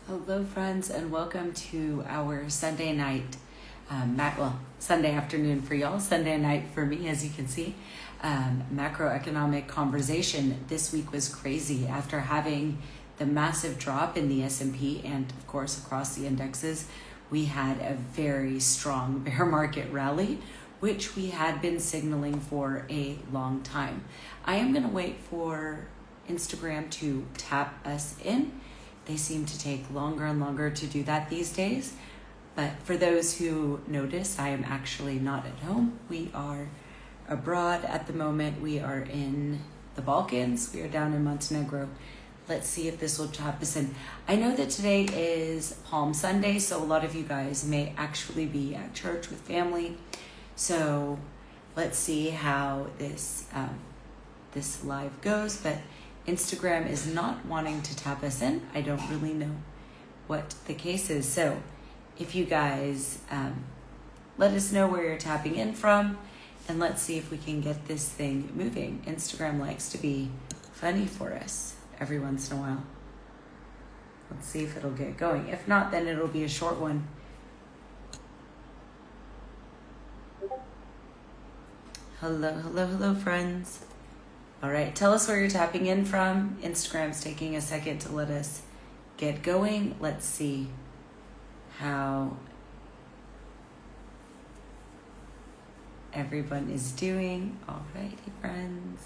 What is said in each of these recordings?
Hello, friends, and welcome to our Sunday night, Sunday afternoon for y'all, Sunday night for me, as you can see, macroeconomic conversation. This week was crazy after having the massive drop in the S&P and, of course, across the indexes. We had a very strong bear market rally, which we had been signaling for a long time. I am going to wait for Instagram to tap us in. They seem to take longer and longer to do that these days. But for those who notice, I am actually not at home. We are abroad at the moment. We are in the Balkans. We are down in Montenegro. Let's see if this will tap us in. I know that today is Palm Sunday, so a lot of you guys may actually be at church with family. So let's see how this live goes. But Instagram is not wanting to tap us in. I don't really know what the case is. So if you guys let us know where you're tapping in from, and let's see if we can get this thing moving. Instagram likes to be funny for us every once in a while. Let's see if it'll get going. If not, then it'll be a short one. Hello, friends. All right, tell us where you're tapping in from. Instagram's taking a second to let us get going. Let's see how everyone is doing. All righty, friends.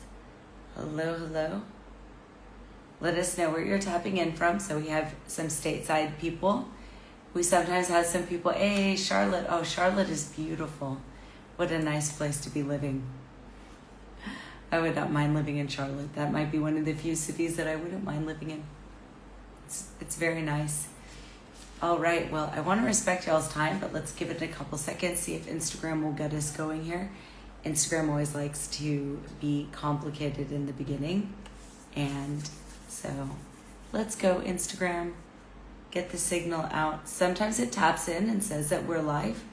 Hello. Let us know where you're tapping in from. So we have some stateside people. We sometimes have some people, hey, Charlotte. Oh, Charlotte is beautiful. What a nice place to be living. I would not mind living in Charlotte. That might be one of the few cities that I wouldn't mind living in. It's very nice. All right, well, I want to respect y'all's time, but let's give it a couple seconds, see if Instagram will get us going here. Instagram always likes to be complicated in the beginning. And so let's go, Instagram. Get the signal out. Sometimes it taps in and says that we're live,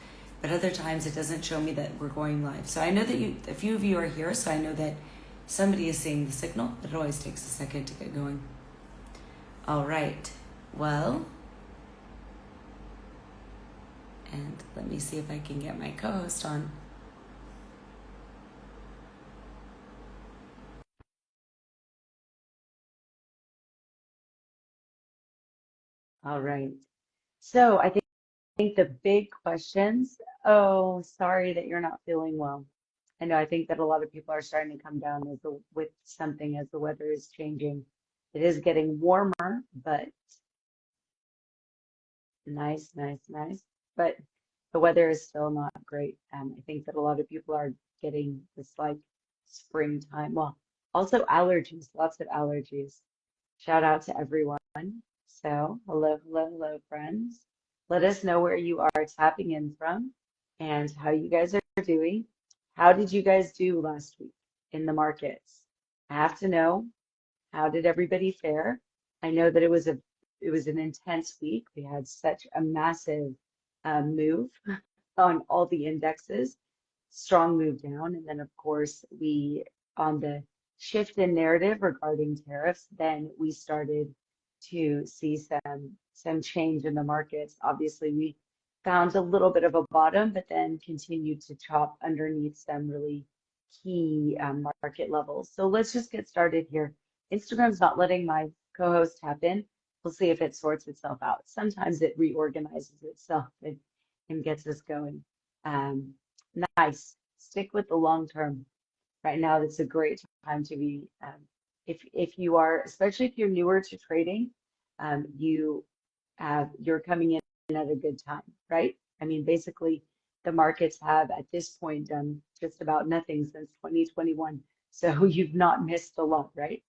but other times it doesn't show me that we're going live. So I know that a few of you are here, so I know that somebody is seeing the signal, but it always takes a second to get going. All right, well, and let me see if I can get my co-host on. All right, so I think the big questions, oh, sorry that you're not feeling well. I think that a lot of people are starting to come down with something as the weather is changing. It is getting warmer, but nice. But the weather is still not great. I think that a lot of people are getting this like springtime. Well, also allergies, lots of allergies. Shout out to everyone. So, hello, friends. Let us know where you are tapping in from and how you guys are doing. How did you guys do last week in the markets? I have to know, how did everybody fare? I know that it was an intense week. We had such a massive move on all the indexes, strong move down, and then of course we on the shift in narrative regarding tariffs, then we started to see some change in the markets. Obviously, we found a little bit of a bottom, but then continued to chop underneath some really key market levels. So let's just get started here. Instagram's not letting my co-host tap in. We'll see if it sorts itself out. Sometimes it reorganizes itself and gets us going. Um, nice. Stick with the long term. Right now, that's a great time to be. If you are, especially if you're newer to trading, you're coming in at a good time, right? I mean, basically, the markets have at this point done just about nothing since 2021. So you've not missed a lot, right?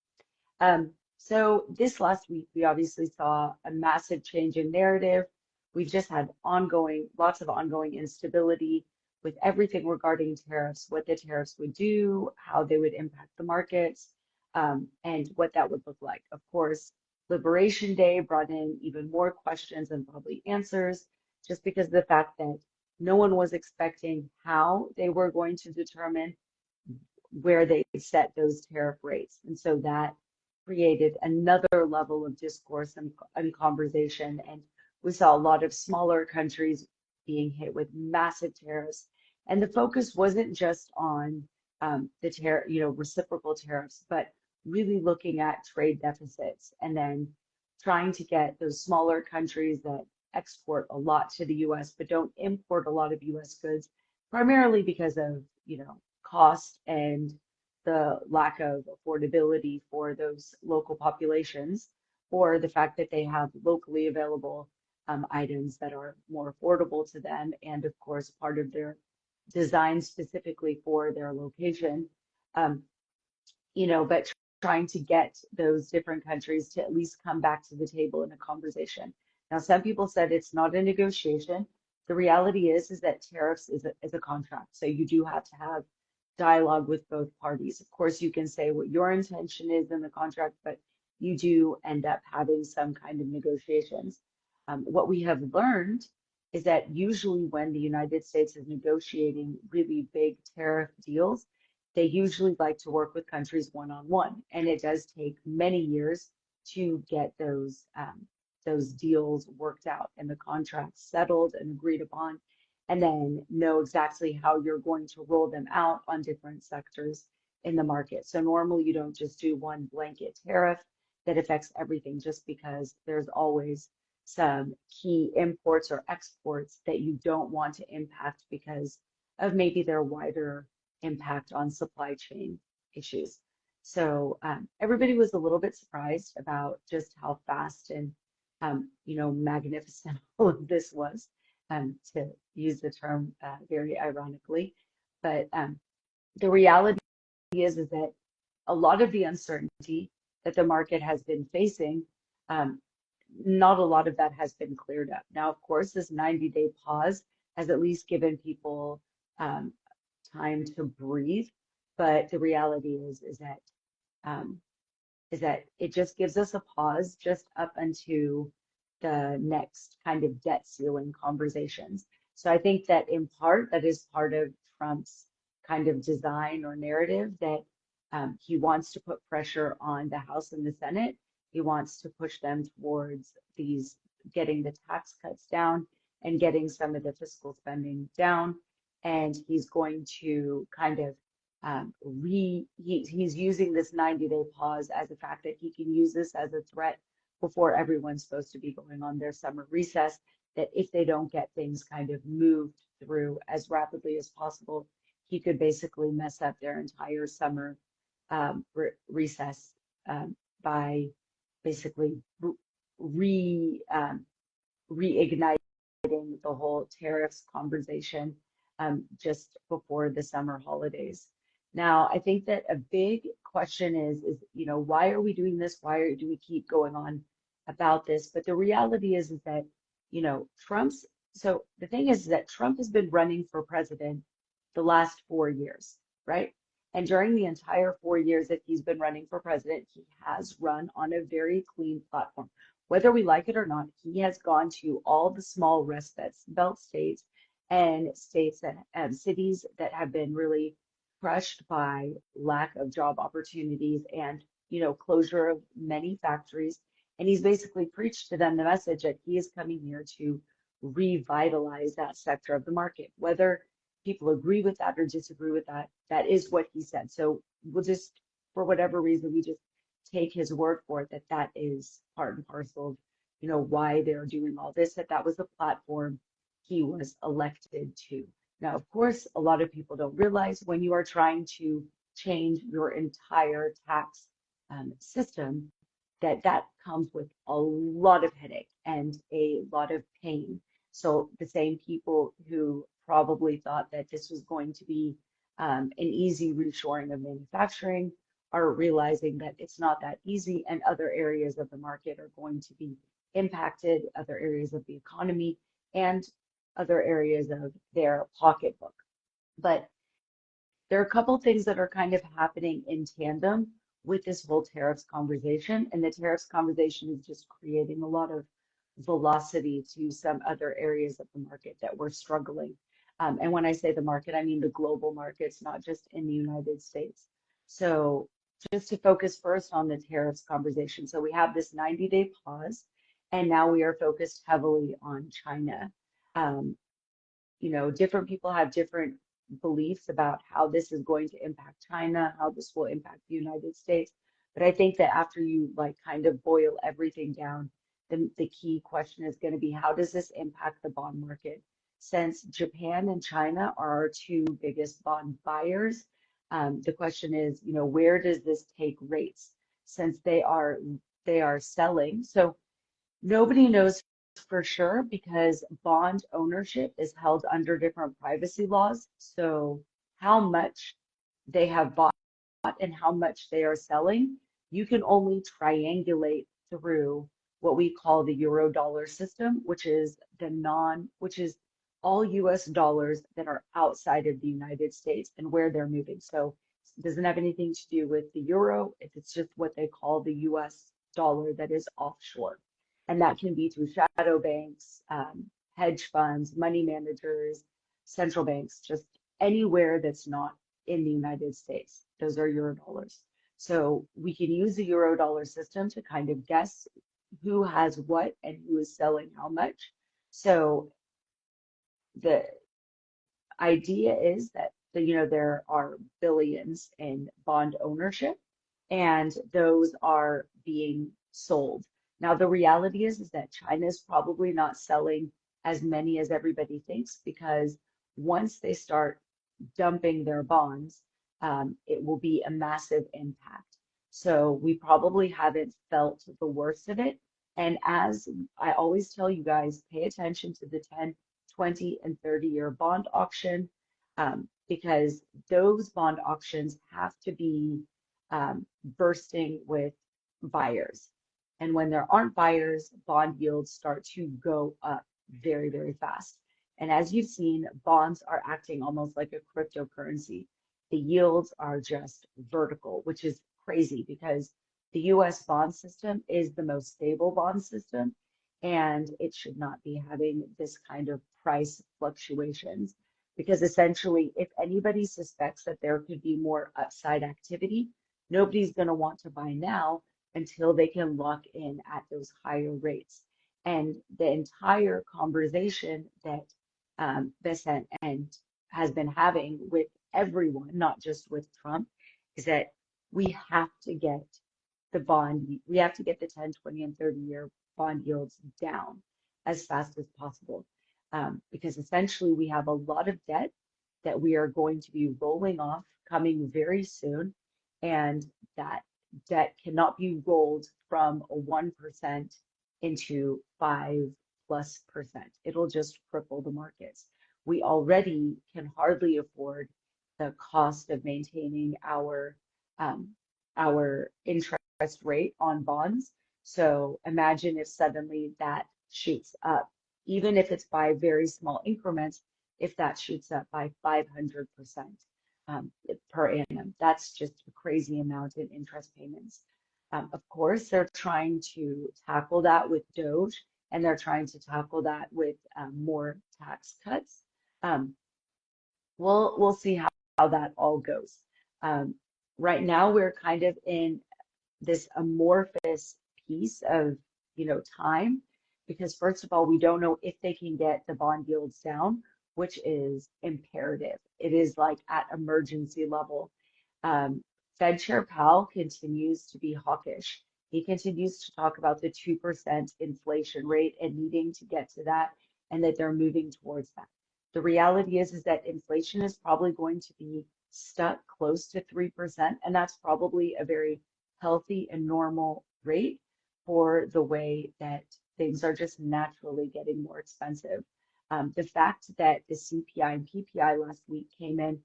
So this last week, we obviously saw a massive change in narrative. We've just had lots of ongoing instability with everything regarding tariffs, what the tariffs would do, how they would impact the markets, and what that would look like. Of course, Liberation Day brought in even more questions and probably answers, just because of the fact that no one was expecting how they were going to determine where they set those tariff rates. And so that created another level of discourse and conversation. And we saw a lot of smaller countries being hit with massive tariffs. And the focus wasn't just on reciprocal tariffs, but really looking at trade deficits and then trying to get those smaller countries that export a lot to the US but don't import a lot of US goods, primarily because of, cost and the lack of affordability for those local populations, or the fact that they have locally available items that are more affordable to them, and of course, part of their design specifically for their location. Um, but trying to get those different countries to at least come back to the table in a conversation. Now, some people said it's not a negotiation. The reality is that tariffs is a contract. So you do have to have dialogue with both parties. Of course, you can say what your intention is in the contract, but you do end up having some kind of negotiations. What we have learned is that usually when the United States is negotiating really big tariff deals, they usually like to work with countries one on one, and it does take many years to get those deals worked out and the contracts settled and agreed upon, and then know exactly how you're going to roll them out on different sectors in the market. So normally you don't just do one blanket tariff that affects everything, just because there's always some key imports or exports that you don't want to impact because of maybe their wider impact on supply chain issues. So everybody was a little bit surprised about just how fast and magnificent all of this was, to use the term very ironically. But the reality is that a lot of the uncertainty that the market has been facing, um, not a lot of that has been cleared up. Now, of course, this 90-day pause has at least given people um, time to breathe. But the reality um, is that it just gives us a pause just up until the next kind of debt ceiling conversations. So I think that in part that is part of Trump's kind of design or narrative, that he wants to put pressure on the House and the Senate. He wants to push them towards these getting the tax cuts down and getting some of the fiscal spending down. And he's going to kind of he's using this 90-day pause as a fact that he can use this as a threat before everyone's supposed to be going on their summer recess, that if they don't get things kind of moved through as rapidly as possible, he could basically mess up their entire summer recess by basically re reigniting the whole tariffs conversation just before the summer holidays. Now, I think that a big question is, why are we doing this? Why do we keep going on about this? But the reality is that, so the thing is that Trump has been running for president the last 4 years, right? And during the entire 4 years that he's been running for president, he has run on a very clean platform. Whether we like it or not, he has gone to all the small Rust Belt states and states that cities that have been really crushed by lack of job opportunities and closure of many factories. And he's basically preached to them the message that he is coming here to revitalize that sector of the market. Whether people agree with that or disagree with that, that is what he said. So we'll just, for whatever reason, we just take his word for it, that that is part and parcel of why they're doing all this, that was the platform he was elected to. Now, of course, a lot of people don't realize when you are trying to change your entire tax system, that that comes with a lot of headache and a lot of pain. So the same people who probably thought that this was going to be an easy reshoring of manufacturing are realizing that it's not that easy, and other areas of the market are going to be impacted, other areas of the economy, and other areas of their pocketbook. But there are a couple things that are kind of happening in tandem with this whole tariffs conversation, and the tariffs conversation is just creating a lot of velocity to some other areas of the market that we're struggling. And when I say the market, I mean the global markets, not just in the United States. So just to focus first on the tariffs conversation. So we have this 90-day pause, and now we are focused heavily on China. Um, different people have different beliefs about how this is going to impact China, how this will impact the United States. But I think that after you like kind of boil everything down, the key question is going to be how does this impact the bond market? Since Japan and China are our two biggest bond buyers, the question is, where does this take rates? Since they are selling. So nobody knows for sure because bond ownership is held under different privacy laws. So how much they have bought and how much they are selling, you can only triangulate through what we call the euro dollar system, which is all US dollars that are outside of the United States and where they're moving. So it doesn't have anything to do with the euro. It's just what they call the US dollar that is offshore. And that can be through shadow banks, hedge funds, money managers, central banks, just anywhere that's not in the United States. Those are euro dollars. So we can use the euro dollar system to kind of guess who has what and who is selling how much. So the idea is that there are billions in bond ownership, and those are being sold. Now the reality is that China is probably not selling as many as everybody thinks because once they start dumping their bonds, it will be a massive impact. So we probably haven't felt the worst of it. And as I always tell you guys, pay attention to the 10, 20, and 30-year bond auction because those bond auctions have to be bursting with buyers. And when there aren't buyers, bond yields start to go up very, very fast. And as you've seen, bonds are acting almost like a cryptocurrency. The yields are just vertical, which is crazy because the US bond system is the most stable bond system, and it should not be having this kind of price fluctuations. Because essentially, if anybody suspects that there could be more upside activity, nobody's going to want to buy now until they can lock in at those higher rates. And the entire conversation that Besant and has been having with everyone, not just with Trump, is that we have to get we have to get the 10, 20, and 30-year bond yields down as fast as possible. Because essentially we have a lot of debt that we are going to be rolling off coming very soon. And that debt cannot be rolled from a 1% into 5+%. It'll just cripple the markets. We already can hardly afford the cost of maintaining our interest rate on bonds. So imagine if suddenly that shoots up, even if it's by very small increments, if that shoots up by 500% per annum. That's just a crazy amount in interest payments. Of course, they're trying to tackle that with Doge, and they're trying to tackle that with more tax cuts. We'll see how that all goes. Right now, we're kind of in this amorphous piece of time because first of all, we don't know if they can get the bond yields down, which is imperative. It is like at emergency level. Fed Chair Powell continues to be hawkish. He continues to talk about the 2% inflation rate and needing to get to that, and that they're moving towards that. The reality is that inflation is probably going to be stuck close to 3%, and that's probably a very healthy and normal rate for the way that things are just naturally getting more expensive. The fact that the CPI and PPI last week came in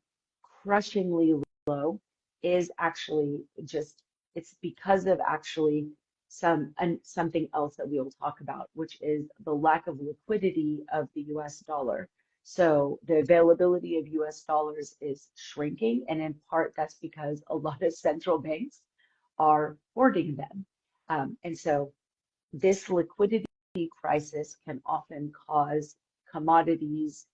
crushingly low is actually it's because of actually something else that we will talk about, which is the lack of liquidity of the US dollar. So the availability of US dollars is shrinking, and in part that's because a lot of central banks are hoarding them. And so this liquidity crisis can often cause commodities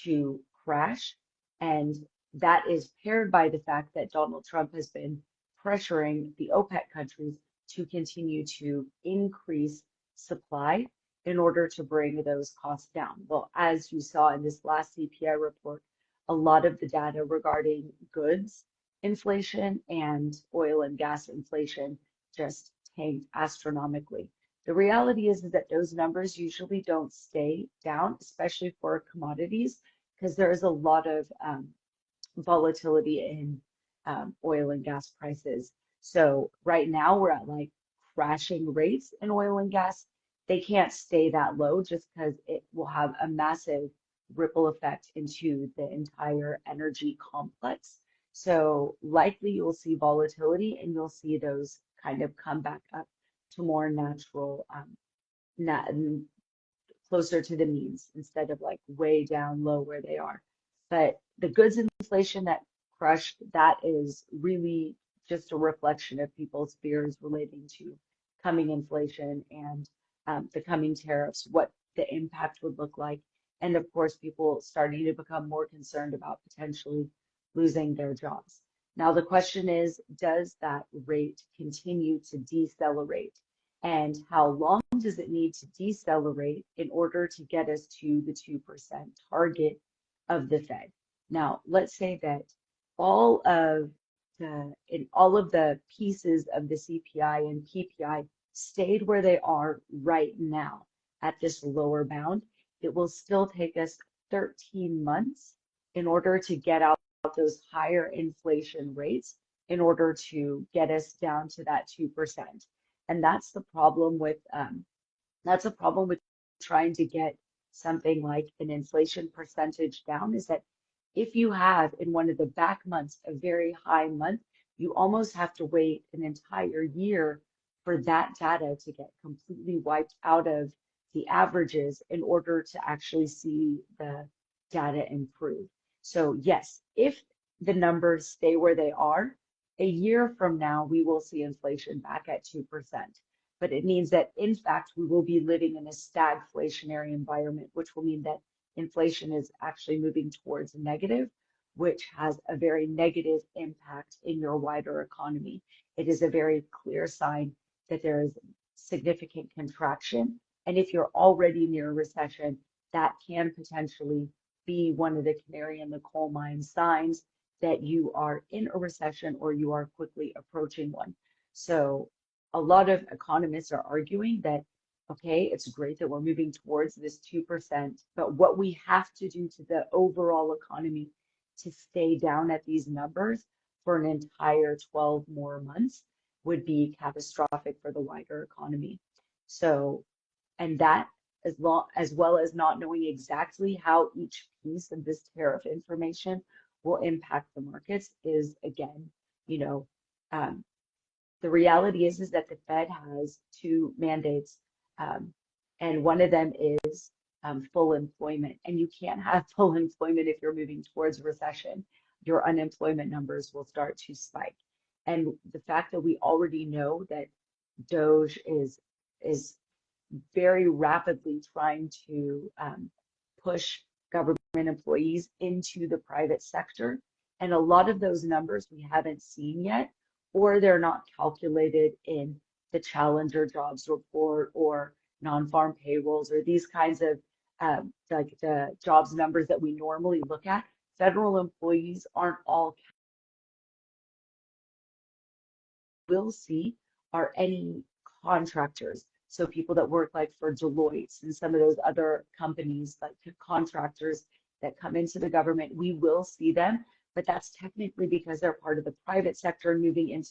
to crash. And that is paired by the fact that Donald Trump has been pressuring the OPEC countries to continue to increase supply in order to bring those costs down. Well, as you saw in this last CPI report, a lot of the data regarding goods inflation and oil and gas inflation just tanked astronomically. The reality is that those numbers usually don't stay down, especially for commodities, because there is a lot of volatility in oil and gas prices. So right now we're at like crashing rates in oil and gas. They can't stay that low just because it will have a massive ripple effect into the entire energy complex. So likely you'll see volatility and you'll see those kind of come back up to more natural, nat closer to the means instead of like way down low where they are. But the goods inflation that crushed, that is really just a reflection of people's fears relating to coming inflation and the coming tariffs, what the impact would look like. And of course, people starting to become more concerned about potentially losing their jobs. Now, the question is, does that rate continue to decelerate? And how long does it need to decelerate in order to get us to the 2% target of the Fed? Now, let's say that all of the pieces of the CPI and PPI stayed where they are right now at this lower bound. It will still take us 13 months in order to get out those higher inflation rates in order to get us down to that 2%. And that's the problem with trying to get something like an inflation percentage down, is that if you have in one of the back months a very high month, you almost have to wait an entire year for that data to get completely wiped out of the averages in order to actually see the data improve. So yes, if the numbers stay where they are, a year from now, we will see inflation back at 2%. But it means that, in fact, we will be living in a stagflationary environment, which will mean that inflation is actually moving towards negative, which has a very negative impact in your wider economy. It is a very clear sign that there is significant contraction. And if you're already near a recession, that can potentially be one of the canary in the coal mine signs that you are in a recession or you are quickly approaching one. So a lot of economists are arguing that, okay, it's great that we're moving towards this 2%, but what we have to do to the overall economy to stay down at these numbers for an entire 12 more months would be catastrophic for the wider economy. So, and that, as well as not knowing exactly how each piece of this tariff information will impact the markets, is again, you know, the reality is that the Fed has two mandates, and one of them is full employment. And you can't have full employment if you're moving towards a recession. Your unemployment numbers will start to spike. And the fact that we already know that Doge is very rapidly trying to push government employees into the private sector. And a lot of those numbers we haven't seen yet, or they're not calculated in the Challenger jobs report or non-farm payrolls or these kinds of like the jobs numbers that we normally look at. Federal employees aren't all we'll see are any contractors. So people that work like for Deloitte and some of those other companies, like contractors that come into the government, we will see them, but that's technically because they're part of the private sector and moving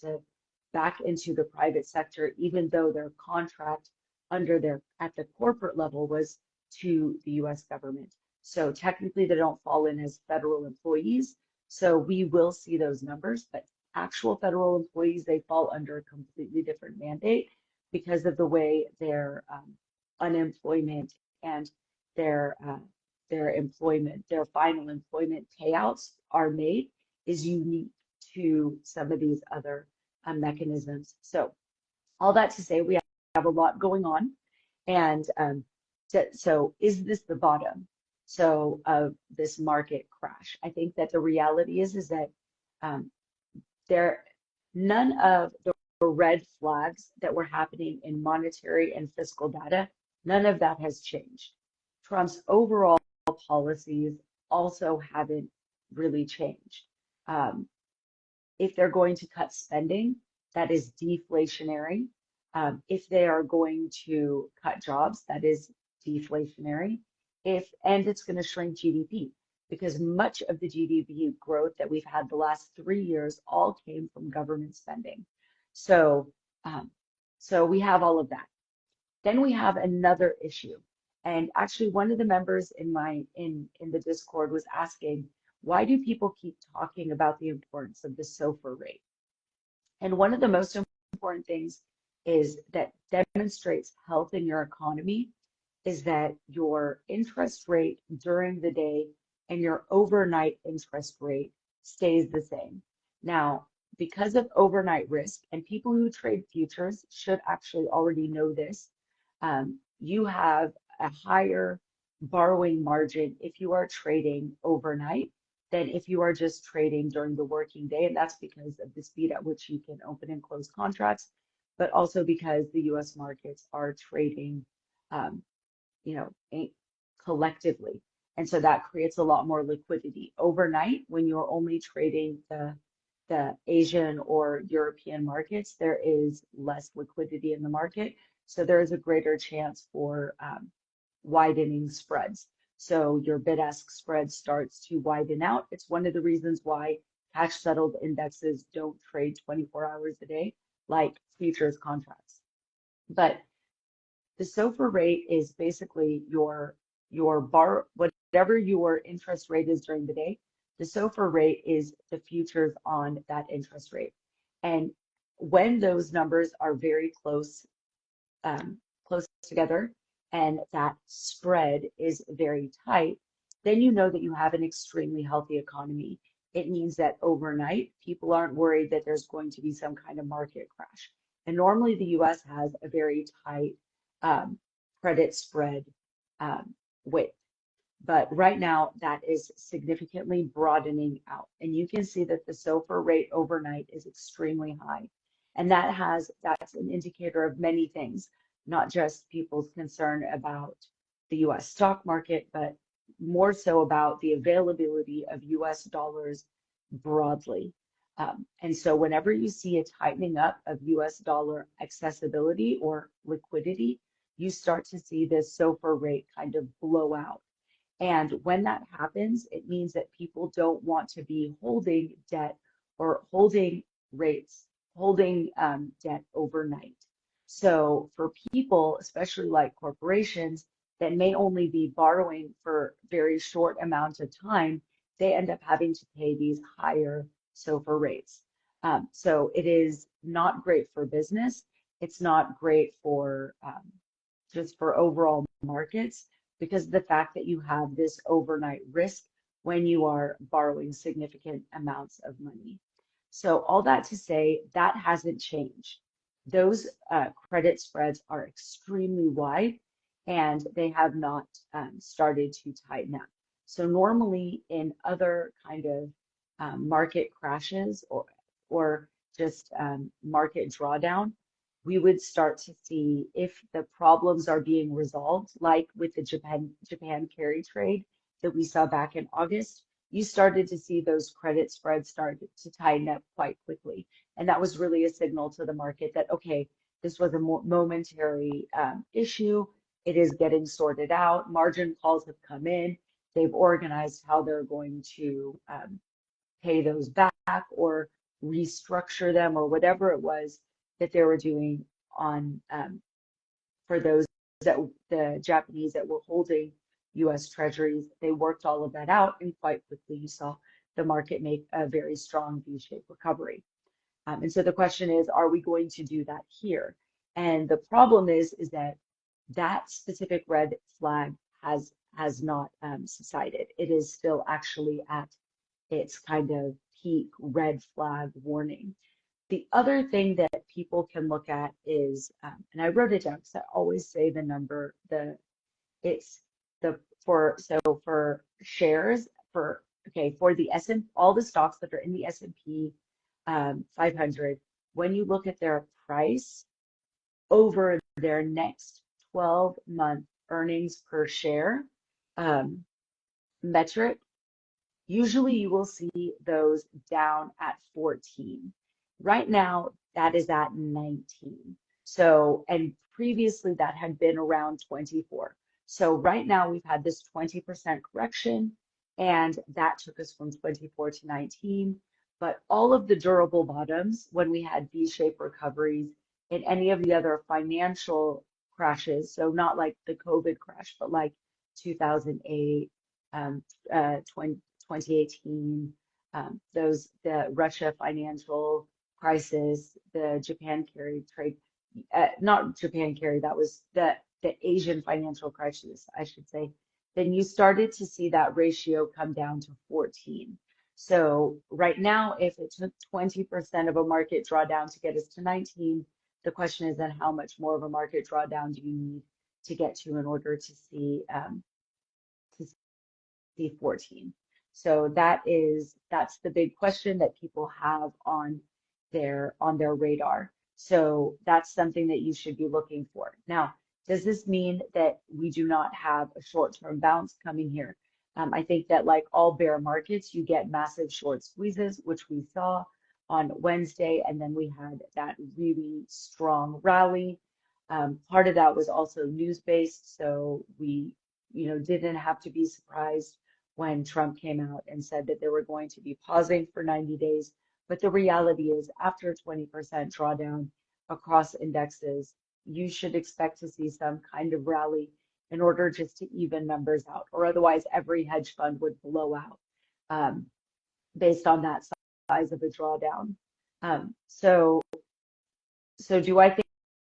back into the private sector, even though their contract at the corporate level was to the US government. So technically they don't fall in as federal employees. So we will see those numbers, but actual federal employees, they fall under a completely different mandate because of the way their unemployment and their employment, their final employment payouts are made is unique to some of these other mechanisms. So all that to say, we have a lot going on. And so is this the bottom? So of this market crash? I think that the reality is that None of the red flags that were happening in monetary and fiscal data, none of that has changed. Trump's overall policies also haven't really changed. Um, if they're going to cut spending, that is deflationary. If they are going to cut jobs, that is deflationary. And it's going to shrink GDP because much of the GDP growth that we've had the last 3 years all came from government spending. So, um, so we have all of that. Then we have another issue. And actually one of the members in the Discord was asking, why do people keep talking about the importance of the SOFR rate? And one of the most important things is that demonstrates health in your economy is that your interest rate during the day and your overnight interest rate stays the same. Now, because of overnight risk, and people who trade futures should actually already know this, you have a higher borrowing margin if you are trading overnight than if you are just trading during the working day. And that's because of the speed at which you can open and close contracts, but also because the US markets are trading, um, collectively. And so that creates a lot more liquidity. Overnight, when you're only trading the Asian or European markets, there is less liquidity in the market. So there is a greater chance for widening spreads. So your bid-ask spread starts to widen out. It's one of the reasons why cash settled indexes don't trade 24 hours a day like futures contracts. But the SOFR rate is basically whatever your interest rate is during the day. The SOFR rate is the futures on that interest rate. And when those numbers are very close together and that spread is very tight, then you know that you have an extremely healthy economy. It means that overnight, people aren't worried that there's going to be some kind of market crash. And normally the US has a very tight credit spread width. But right now, that is significantly broadening out. And you can see that the SOFR rate overnight is extremely high. And that's an indicator of many things, not just people's concern about the US stock market, but more so about the availability of US dollars broadly. And so whenever you see a tightening up of US dollar accessibility or liquidity, you start to see this SOFR rate kind of blow out. And when that happens, it means that people don't want to be holding debt or holding rates, holding debt overnight. So for people, especially like corporations that may only be borrowing for very short amounts of time, they end up having to pay these higher SOFR rates. So it is not great for business. It's not great for just for overall markets because of the fact that you have this overnight risk when you are borrowing significant amounts of money. So all that to say, that hasn't changed. Those credit spreads are extremely wide and they have not started to tighten up. So normally in other kind of market crashes or just market drawdown, we would start to see if the problems are being resolved, like with the Japan carry trade that we saw back in August. You started to see those credit spreads start to tighten up quite quickly. And that was really a signal to the market that, okay, this was a momentary issue. It is getting sorted out. Margin calls have come in. They've organized how they're going to pay those back or restructure them or whatever it was that they were doing on for those that the Japanese that were holding US treasuries. They worked all of that out and quite quickly you saw the market make a very strong V-shaped recovery. And so the question is, are we going to do that here? And the problem is that that specific red flag has not subsided. It is still actually at its kind of peak red flag warning. The other thing that people can look at is, and I wrote it down because I always say the number, it's the for shares for okay for the S and all the stocks that are in the S&P 500. When you look at their price over their next 12-month earnings per share um, metric, usually you will see those down at 14. Right now, that is at 19. So, and previously that had been around 24. So right now we've had this 20% correction, and that took us from 24 to 19. But all of the durable bottoms, when we had V-shaped recoveries in any of the other financial crashes, so not like the COVID crash, but like 2008, 20, 2018, the Russia financial crisis, the Japan carry trade, not Japan carry, that was the Asian financial crisis, I should say. Then you started to see that ratio come down to 14. So right now, if it took 20% of a market drawdown to get us to 19, the question is then how much more of a market drawdown do you need to get to in order to see 14. So that's the big question that people have on their radar. So that's something that you should be looking for. Now, does this mean that we do not have a short-term bounce coming here? I think that like all bear markets, you get massive short squeezes, which we saw on Wednesday, and then we had that really strong rally. Part of that was also news-based, so we, didn't have to be surprised when Trump came out and said that they were going to be pausing for 90 days. But the reality is, after a 20% drawdown across indexes, you should expect to see some kind of rally in order just to even numbers out, or otherwise every hedge fund would blow out based on that size of a drawdown. So do I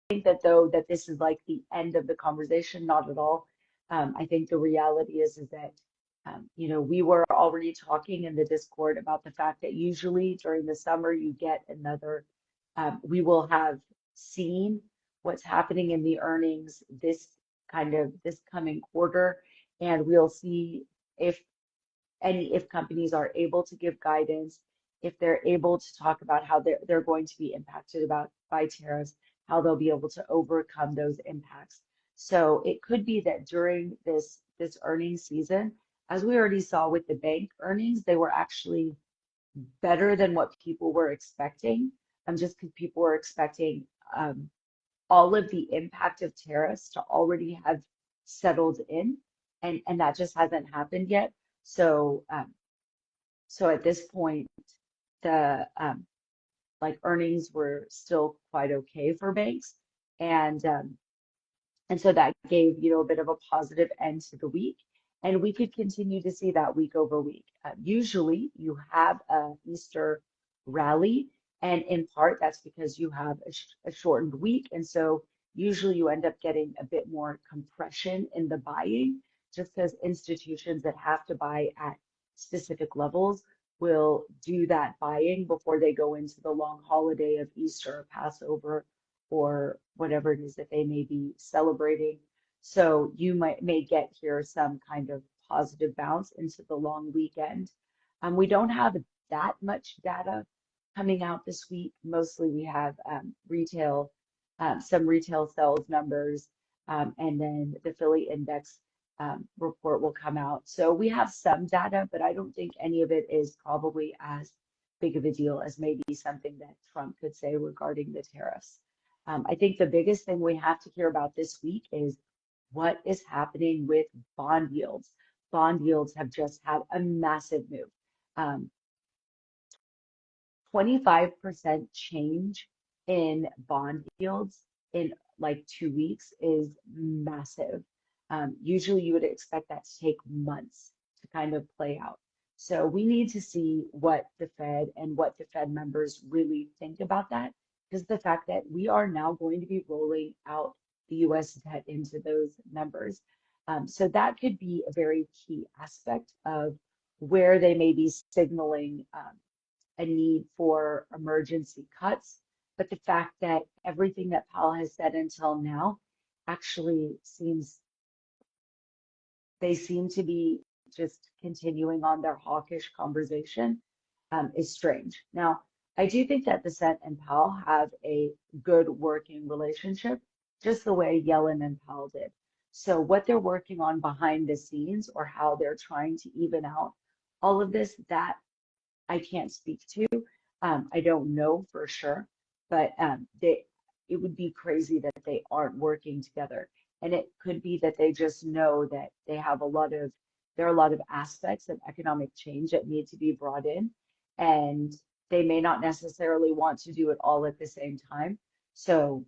think that though that this is like the end of the conversation? Not at all. I think the reality is that we were already talking in the Discord about the fact that usually during the summer you get another. We will have seen what's happening in the earnings this coming quarter, and we'll see if if companies are able to give guidance, if they're able to talk about how they're going to be impacted by tariffs, how they'll be able to overcome those impacts. So it could be that during this earnings season, as we already saw with the bank earnings, they were actually better than what people were expecting. Just because people were expecting all of the impact of tariffs to already have settled in, and that just hasn't happened yet. So at this point, the like earnings were still quite okay for banks, and so that gave a bit of a positive end to the week, and we could continue to see that week over week. Usually, you have a Easter rally, and in part that's because you have a shortened week, and so usually you end up getting a bit more compression in the buying, just because institutions that have to buy at specific levels will do that buying before they go into the long holiday of Easter, Passover, or whatever it is that they may be celebrating. So you may get here some kind of positive bounce into the long weekend. We don't have that much data coming out this week. Mostly we have some retail sales numbers, and then the Philly index report will come out. So we have some data, but I don't think any of it is probably as big of a deal as maybe something that Trump could say regarding the tariffs. I think the biggest thing we have to hear about this week is what is happening with bond yields. Bond yields have just had a massive move. 25% change in bond yields in like 2 weeks is massive. Usually you would expect that to take months to kind of play out. So we need to see what the Fed and what the Fed members really think about that, because the fact that we are now going to be rolling out the US debt into those numbers. So that could be a very key aspect of where they may be signaling a need for emergency cuts. But the fact that everything that Powell has said until now actually they seem to be just continuing on their hawkish conversation is strange. Now, I do think that the Senate and Powell have a good working relationship, just the way Yellen and Powell did. So what they're working on behind the scenes or how they're trying to even out all of this, that I can't speak to. I don't know for sure, but it would be crazy that they aren't working together. And it could be that they just know that they have there are a lot of aspects of economic change that need to be brought in, and they may not necessarily want to do it all at the same time. So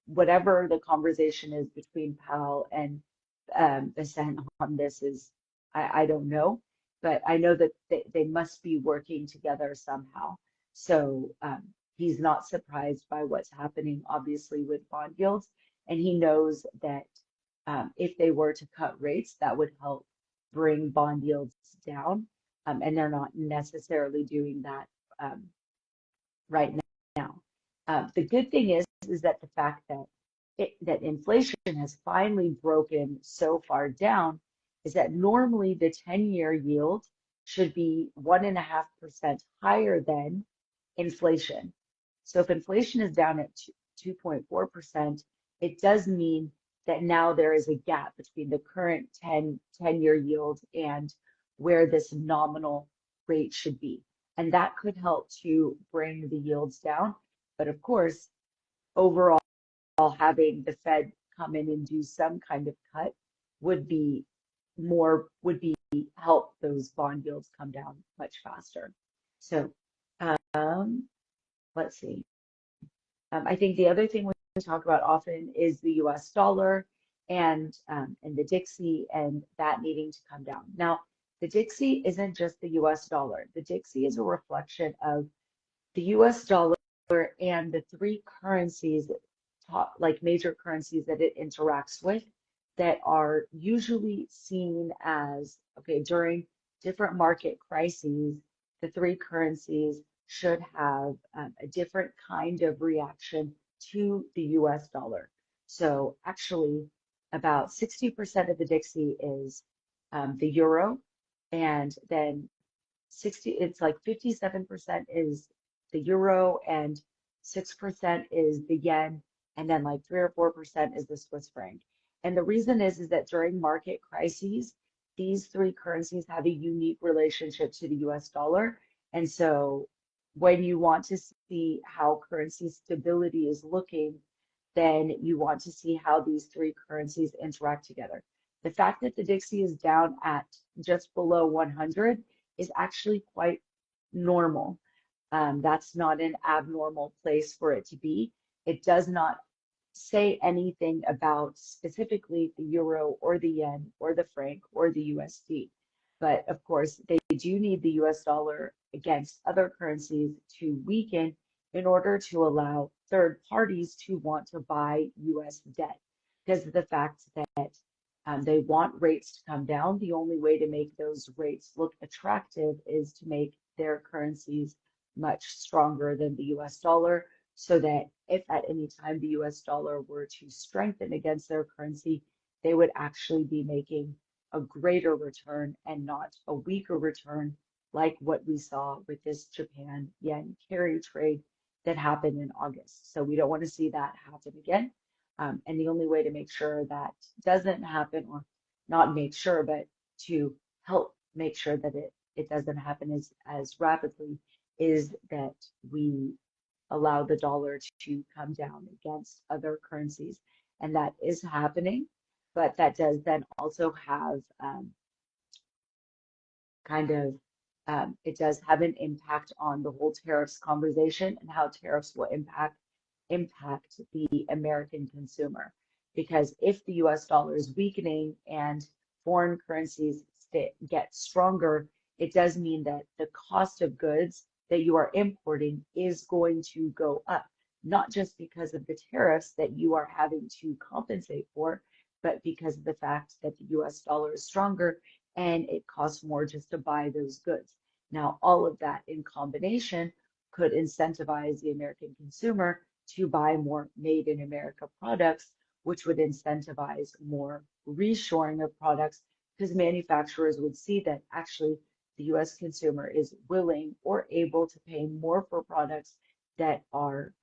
whatever the conversation is between Powell and the Senate on this is, I don't know, but I know that they must be working together somehow. So he's not surprised by what's happening, obviously, with bond yields. And he knows that if they were to cut rates, that would help bring bond yields down. And they're not necessarily doing that um, right now. The good thing is that the fact that that inflation has finally broken so far down is that normally the 10-year yield should be 1.5% higher than inflation. So if inflation is down at 2.4%, it does mean that now there is a gap between the current 10-year yield and where this nominal rate should be. And that could help to bring the yields down. But of course, overall, having the Fed come in and do some kind of cut would be would be help those bond yields come down much faster. So um, let's see. I think the other thing we talk about often is the U.S. dollar and the Dixie and that needing to come down. Now, the Dixie isn't just the U.S. dollar. The Dixie is a reflection of the US dollar and the three currencies, like major currencies that it interacts with, that are usually seen as, okay, during different market crises, the three currencies should have a different kind of reaction to the US dollar. So actually, about 60% of the Dixie is the euro, and then it's like 57% is the euro and 6% is the yen, and then like 3 or 4% is the Swiss franc. And the reason is that during market crises, these three currencies have a unique relationship to the US dollar. And so when you want to see how currency stability is looking, then you want to see how these three currencies interact together. The fact that the Dixie is down at just below 100 is actually quite normal. That's not an abnormal place for it to be. It does not say anything about specifically the euro or the yen or the franc or the USD. But of course, they do need the US dollar against other currencies to weaken in order to allow third parties to want to buy US debt because of the fact that they want rates to come down. The only way to make those rates look attractive is to make their currencies much stronger than the US dollar, so that if at any time the US dollar were to strengthen against their currency, they would actually be making a greater return and not a weaker return, like what we saw with this Japan yen carry trade that happened in August. So we don't want to see that happen again. And the only way to make sure that doesn't happen, or not make sure, but to help make sure that it doesn't happen as rapidly, is that we allow the dollar to come down against other currencies. And that is happening, but that does then also have kind of it does have an impact on the whole tariffs conversation and how tariffs will impact the American consumer. Because if the US dollar is weakening and foreign currencies get stronger, it does mean that the cost of goods that you are importing is going to go up, not just because of the tariffs that you are having to compensate for, but because of the fact that the US dollar is stronger and it costs more just to buy those goods. Now, all of that in combination could incentivize the American consumer to buy more made in America products, which would incentivize more reshoring of products because manufacturers would see that actually the US consumer is willing or able to pay more for products that are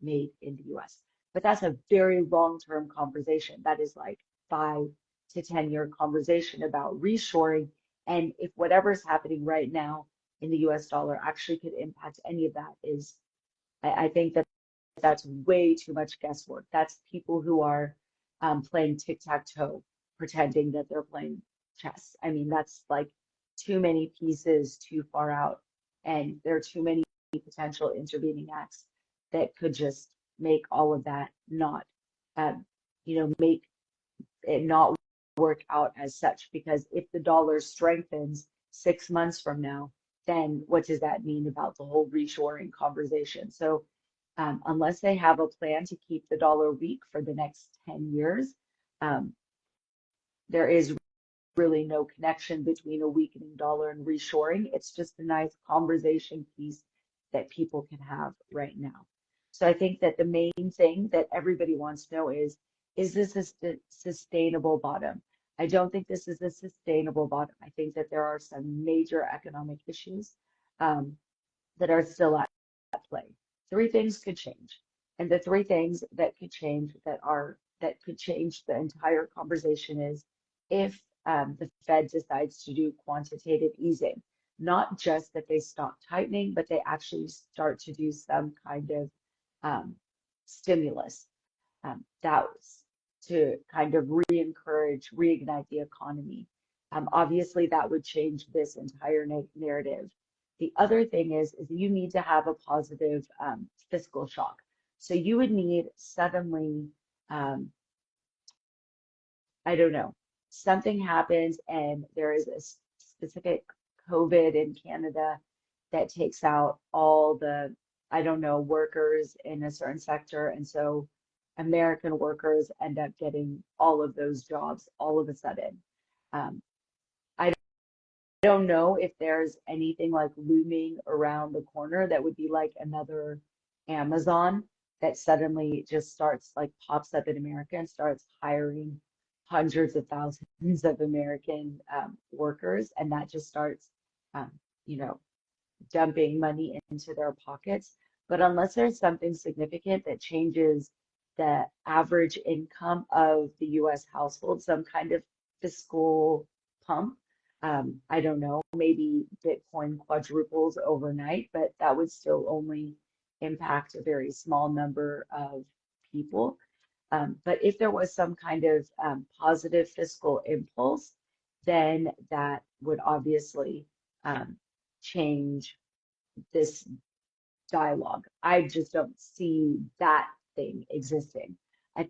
made in the US. But that's a very long-term conversation. That is like 5 to 10 year conversation about reshoring. And if whatever's happening right now in the US dollar actually could impact any of that is, I think that that's way too much guesswork. That's people who are playing tic-tac-toe, pretending that they're playing chess. I mean, that's like too many pieces too far out, and there are too many potential intervening acts that could just make all of that not, make it not work out as such. Because if the dollar strengthens 6 months from now, then what does that mean about the whole reshoring conversation? So unless they have a plan to keep the dollar weak for the next 10 years, um, there is really no connection between a weakening dollar and reshoring. It's just a nice conversation piece that people can have right now. So I think that the main thing that everybody wants to know is this a sustainable bottom? I don't think this is a sustainable bottom. I think that there are some major economic issues um, that are still at play. Three things could change. And the three things that could change that could change the entire conversation is if the Fed decides to do quantitative easing, not just that they stop tightening, but they actually start to do some kind of stimulus that was to kind of reignite the economy. Obviously, that would change this entire narrative. The other thing is you need to have a positive fiscal shock. So you would need suddenly, um, I don't know, something happens and there is a specific COVID in Canada that takes out all the, I don't know, workers in a certain sector. And so American workers end up getting all of those jobs all of a sudden. Um, I don't know if there's anything like looming around the corner that would be like another Amazon that suddenly just starts like pops up in America and starts hiring hundreds of thousands of American workers, and that just starts, um, you know, dumping money into their pockets. But unless there's something significant that changes the average income of the US household, some kind of fiscal pump, I don't know, maybe Bitcoin quadruples overnight, but that would still only impact a very small number of people. But if there was some kind of positive fiscal impulse, then that would obviously change this dialogue. I just don't see that thing existing.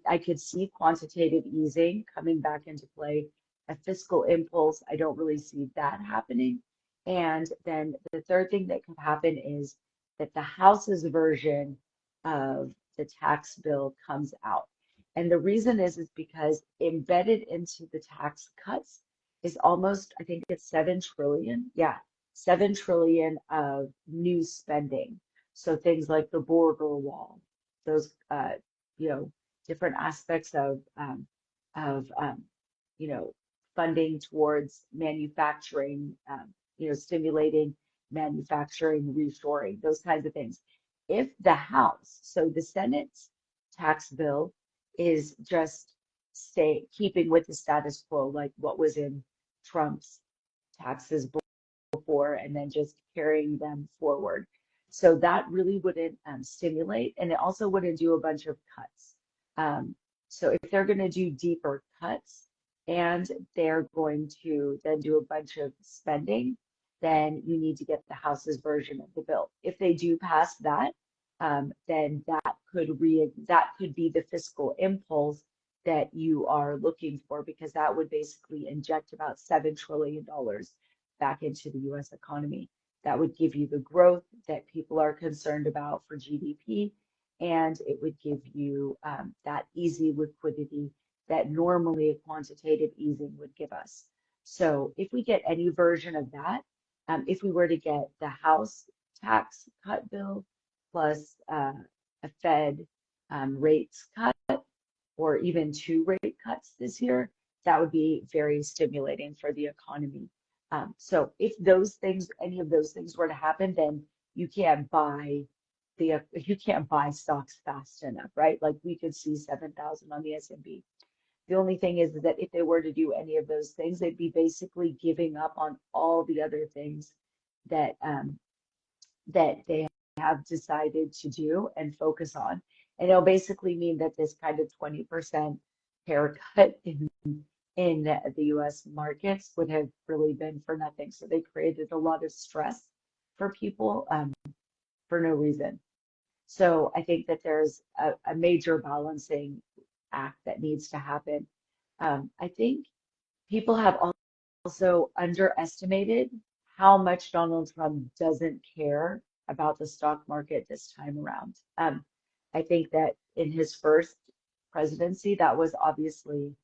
I could see quantitative easing coming back into play, a fiscal impulse. I don't really see that happening. And then the third thing that could happen is that the House's version of the tax bill comes out. And the reason is because embedded into the tax cuts is almost, I think it's 7 trillion. Yeah, 7 trillion of new spending. So things like the border wall, those different aspects of you know funding towards manufacturing, stimulating manufacturing, reshoring, those kinds of things. If the House, so the Senate's tax bill is just keeping with the status quo, like what was in Trump's taxes before, and then just carrying them forward. So that really wouldn't stimulate, and it also wouldn't do a bunch of cuts. So if they're going to do deeper cuts and they're going to then do a bunch of spending, then you need to get the House's version of the bill. If they do pass that, then that could be the fiscal impulse that you are looking for, because that would basically inject about $7 trillion back into the US economy. That would give you the growth that people are concerned about for GDP, and it would give you that easy liquidity that normally a quantitative easing would give us. So if we get any version of that, if we were to get the House tax cut bill plus a Fed rates cut, or even 2 rate cuts this year, that would be very stimulating for the economy. So if those things, any of those things were to happen, then you can't buy you can't buy stocks fast enough, right? Like we could see 7,000 on the S&P. The only thing is that if they were to do any of those things, they'd be basically giving up on all the other things that that they have decided to do and focus on. And it'll basically mean that this kind of 20% haircut in the US markets would have really been for nothing. So they created a lot of stress for people for no reason. So I think that there's a major balancing act that needs to happen. I think people have also underestimated how much Donald Trump doesn't care about the stock market this time around. I think that in his first presidency, that was obviously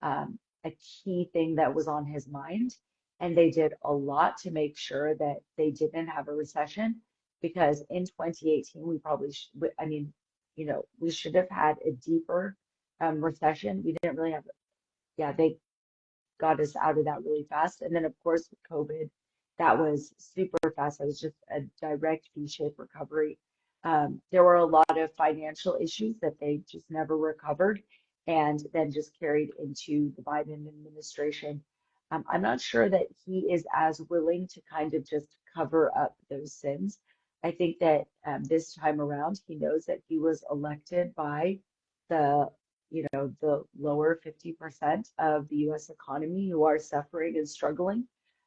a key thing that was on his mind. And they did a lot to make sure that they didn't have a recession because in 2018, we probably, I mean, we should have had a deeper recession. We didn't really have, yeah, they got us out of that really fast. And then, of course, with COVID, that was super fast. That was just a direct V-shaped recovery. There were a lot of financial issues that they just never recovered and then just carried into the Biden administration. I'm not sure that he is as willing to kind of just cover up those sins. I think that this time around, he knows that he was elected by the the lower 50% of the US economy who are suffering and struggling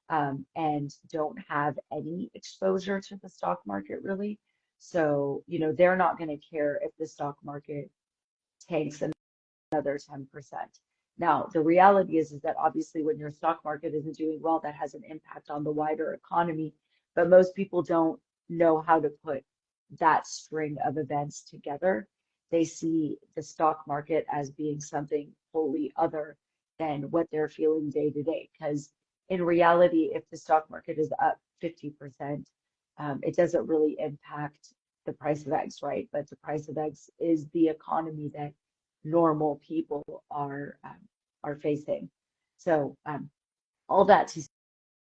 and don't have any exposure to the stock market really. So, they're not going to care if the stock market tanks another 10%. Now, the reality is that obviously when your stock market isn't doing well, that has an impact on the wider economy, but most people don't know how to put that string of events together. They see the stock market as being something wholly other than what they're feeling day to day. Because in reality, if the stock market is up 50%, it doesn't really impact the price of eggs, right? But the price of eggs is the economy that normal people are facing. So all that to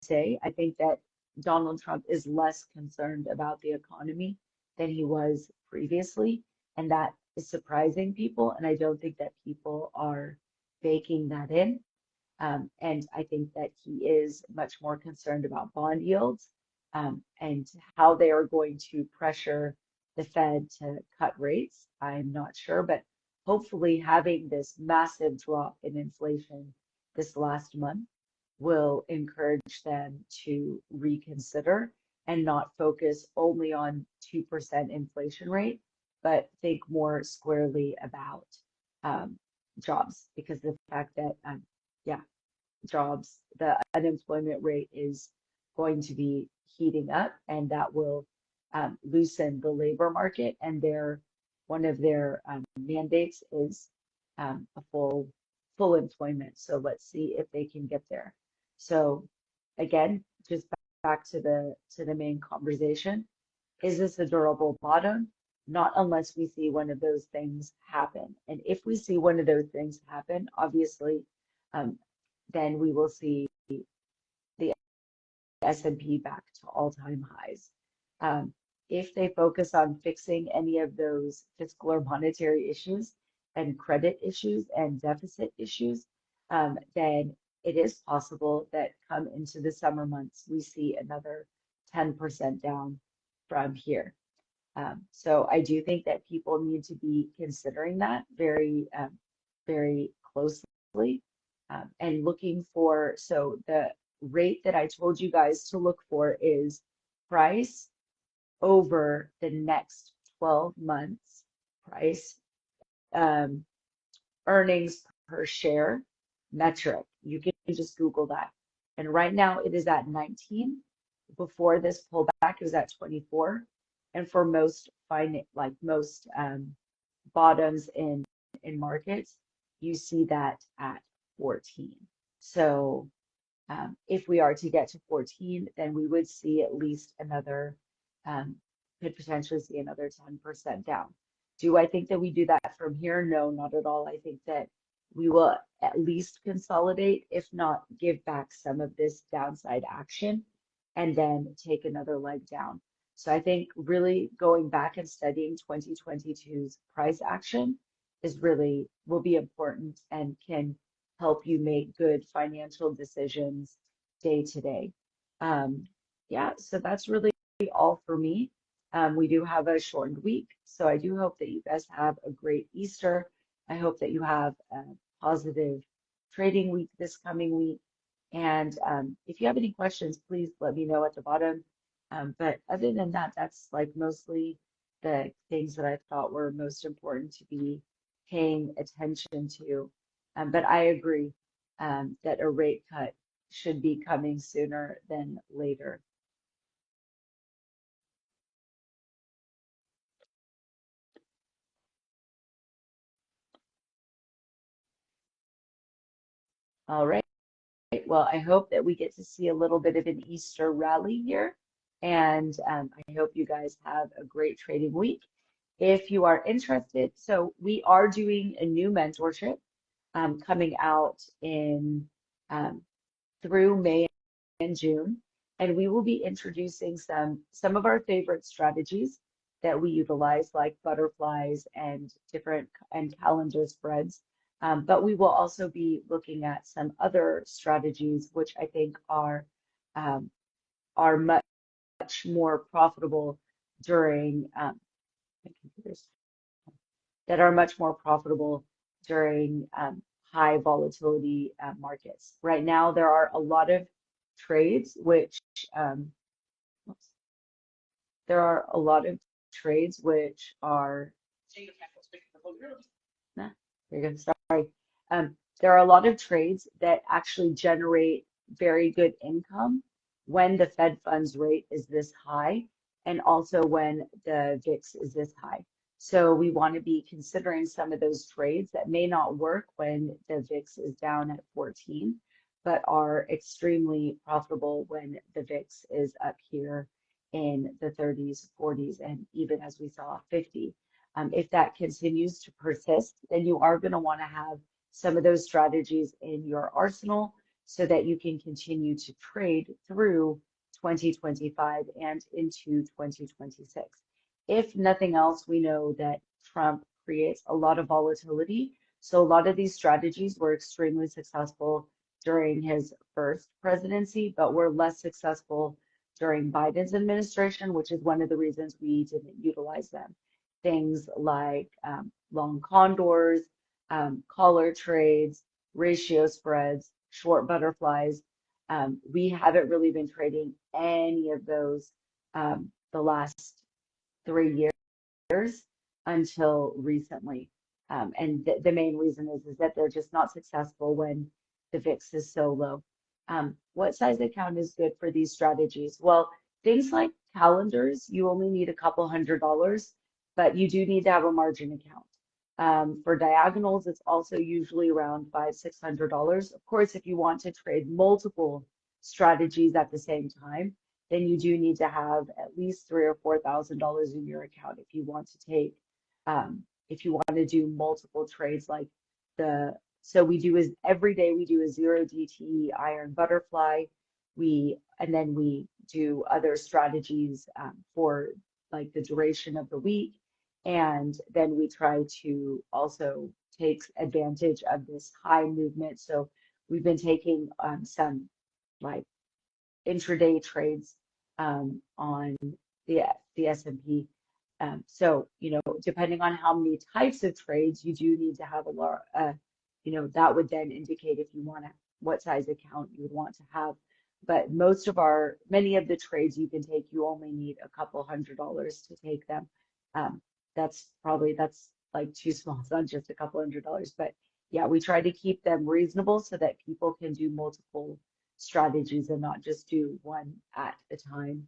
say, I think that Donald Trump is less concerned about the economy than he was previously, and that is surprising people. And I don't think that people are baking that in. And I think that he is much more concerned about bond yields and how they are going to pressure the Fed to cut rates. I'm not sure, but hopefully having this massive drop in inflation this last month will encourage them to reconsider and not focus only on 2% inflation rate, but think more squarely about jobs because the fact that, yeah, jobs, the unemployment rate is going to be heating up, and that will loosen the labor market. And one of their mandates is a full employment. So let's see if they can get there. So again, just back to the main conversation, is this a durable bottom? Not unless we see one of those things happen. And if we see one of those things happen, obviously, then we will see the S&P back to all-time highs. If they focus on fixing any of those fiscal or monetary issues and credit issues and deficit issues, then it is possible that come into the summer months, we see another 10% down from here. So I do think that people need to be considering that very closely and looking for, so the rate that I told you guys to look for is price over the next 12 months, price earnings per share metric. You can just Google that. And right now it is at 19. Before this pullback, it was at 24. And for most bottoms in markets, you see that at 14. So if we are to get to 14, then we would see at least could potentially see another 10% down. Do I think that we do that from here? No, not at all. I think that we will at least consolidate, if not give back some of this downside action and then take another leg down. So I think really going back and studying 2022's price action is really will be important and can help you make good financial decisions day to day. Yeah, so that's really all for me. We do have a shortened week, so I do hope that you guys have a great Easter. I hope that you have a positive trading week this coming week. And if you have any questions, please let me know at the bottom. But other than that, that's like mostly the things that I thought were most important to be paying attention to. But I agree that a rate cut should be coming sooner than later. All right. Well, I hope that we get to see a little bit of an Easter rally here. And I hope you guys have a great trading week. If you are interested, so we are doing a new mentorship coming out in um, through May and June, and we will be introducing some of our favorite strategies that we utilize, like butterflies and different and calendar spreads. But we will also be looking at some other strategies, which I think um, are much more profitable during my computer's that are much more profitable during high volatility markets. Right now, there are a lot of trades um, there are a lot of trades which are nah, there you go. Sorry. There are a lot of trades that actually generate very good income when the Fed funds rate is this high and also when the VIX is this high. So we want to be considering some of those trades that may not work when the VIX is down at 14, but are extremely profitable when the VIX is up here in the 30s, 40s, and even as we saw 50. If that continues to persist, then you are going to want to have some of those strategies in your arsenal so that you can continue to trade through 2025 and into 2026. If nothing else, we know that Trump creates a lot of volatility. So a lot of these strategies were extremely successful during his first presidency, but were less successful during Biden's administration, which is one of the reasons we didn't utilize them. Things like long condors, collar trades, ratio spreads, short butterflies. We haven't really been trading any of those the last 3 years until recently. And the main reason is that they're just not successful when the VIX is so low. What size account is good for these strategies? Well, things like calendars, you only need a couple $100s, but you do need to have a margin account. For diagonals, it's also usually around $500, $600. Of course, if you want to trade multiple strategies at the same time, then you do need to have at least $3,000 or $4,000 in your account if you want to take, if you want to do multiple trades like so we do is every day we do a 0 DTE iron butterfly. And then we do other strategies for like the duration of the week. And then we try to also take advantage of this high movement. So we've been taking some like intraday trades on the S&P. So, depending on how many types of trades, you do need to have a lot, that would then indicate if you want to, what size account you would want to have. But many of the trades you can take, you only need a couple $100s to take them. That's like too small. It's not just a couple $100s, but yeah, we try to keep them reasonable so that people can do multiple strategies and not just do one at a time.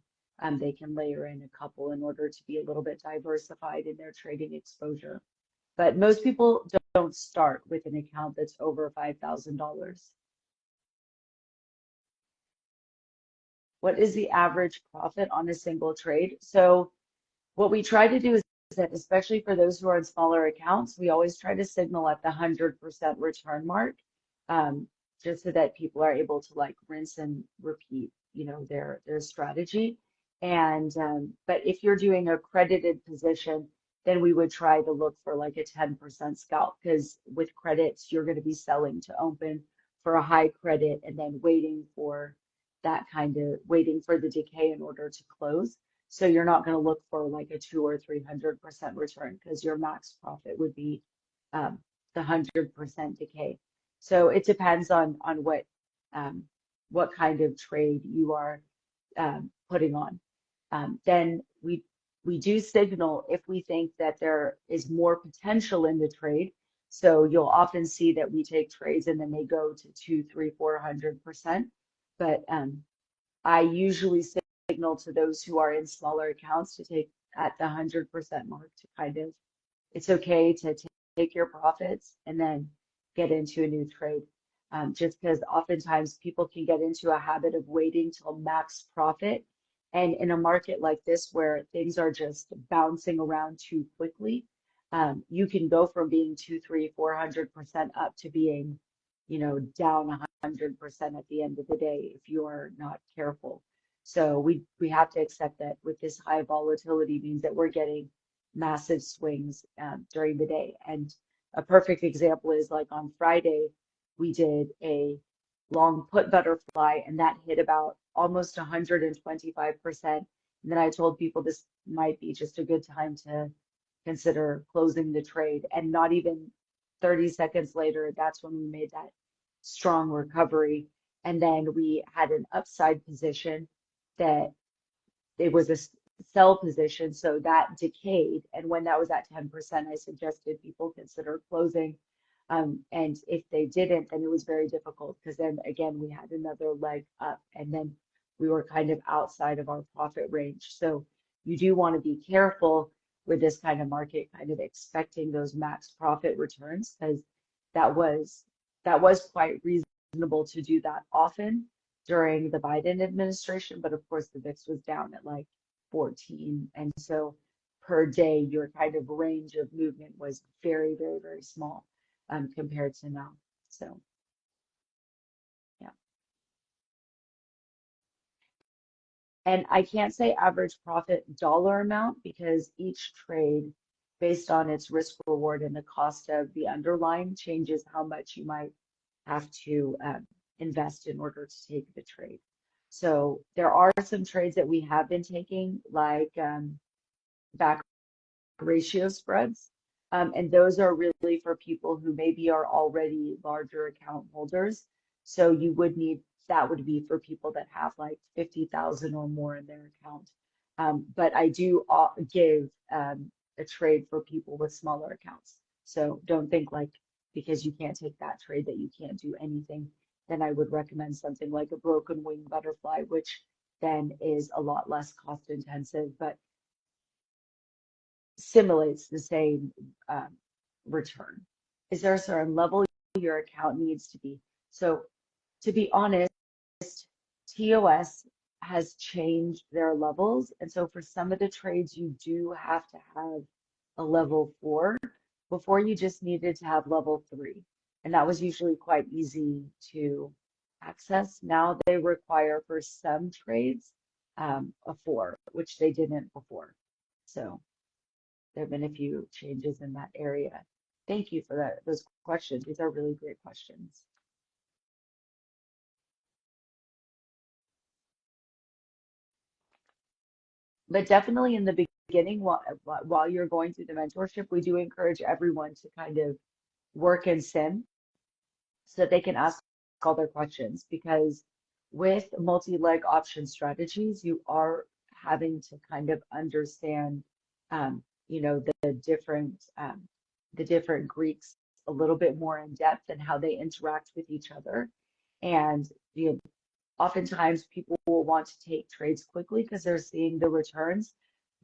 They can layer in a couple in order to be a little bit diversified in their trading exposure. But most people don't start with an account that's over $5,000. What is the average profit on a single trade? So what we try to do is that especially for those who are in smaller accounts, we always try to signal at the 100% return mark, um, just so that people are able to like rinse and repeat, their strategy. And but if you're doing a credited position, then we would try to look for like a 10% scalp, because with credits, you're going to be selling to open for a high credit and then waiting for the decay in order to close. So you're not going to look for like a 200 or 300% return, because your max profit would be um, the 100% decay. So it depends on what kind of trade you are putting on. Then we do signal if we think that there is more potential in the trade. So you'll often see that we take trades and then they go to 2, 3, 400%. But I usually signal to those who are in smaller accounts to take at the 100% mark, to kind of, it's okay to take your profits and then get into a new trade. Just because oftentimes people can get into a habit of waiting till max profit. And in a market like this where things are just bouncing around too quickly, you can go from being 2, 3, 400% up to being, down 100% at the end of the day if you are not careful. So we have to accept that with this high volatility means that we're getting massive swings during the day. And a perfect example is like on Friday, we did a long put butterfly and that hit about almost 125%. And then I told people this might be just a good time to consider closing the trade. And not even 30 seconds later, that's when we made that strong recovery. And then we had an upside position that it was a sell position, so that decayed. And when that was at 10%, I suggested people consider closing. And if they didn't, then it was very difficult, because then again, we had another leg up and then we were kind of outside of our profit range. So you do want to be careful with this kind of market, kind of expecting those max profit returns, because that was that was quite reasonable to do that often during the Biden administration. But of course, the VIX was down at like 14. And so per day, your kind of range of movement was very, very, very small compared to now. So, yeah. And I can't say average profit dollar amount, because each trade, based on its risk reward and the cost of the underlying, changes how much you might have to invest in order to take the trade. So there are some trades that we have been taking, like back ratio spreads. And those are really for people who maybe are already larger account holders. So that would be for people that have like 50,000 or more in their account. But I do give a trade for people with smaller accounts. So don't think like because you can't take that trade that you can't do anything. Then I would recommend something like a broken wing butterfly, which then is a lot less cost intensive, but simulates the same um, return. Is there a certain level your account needs to be? So, to be honest, TOS has changed their levels. And so, for some of the trades, you do have to have a level 4. Before, you just needed to have level 3. And that was usually quite easy to access. Now they require for some trades a 4, which they didn't before. So, there have been a few changes in that area. Thank you for those questions. These are really great questions. But definitely in the beginning, while you're going through the mentorship, we do encourage everyone to kind of work in sim so that they can ask all their questions. Because with multi-leg option strategies, you are having to kind of understand, the different Greeks a little bit more in depth and how they interact with each other. And oftentimes people will want to take trades quickly because they're seeing the returns.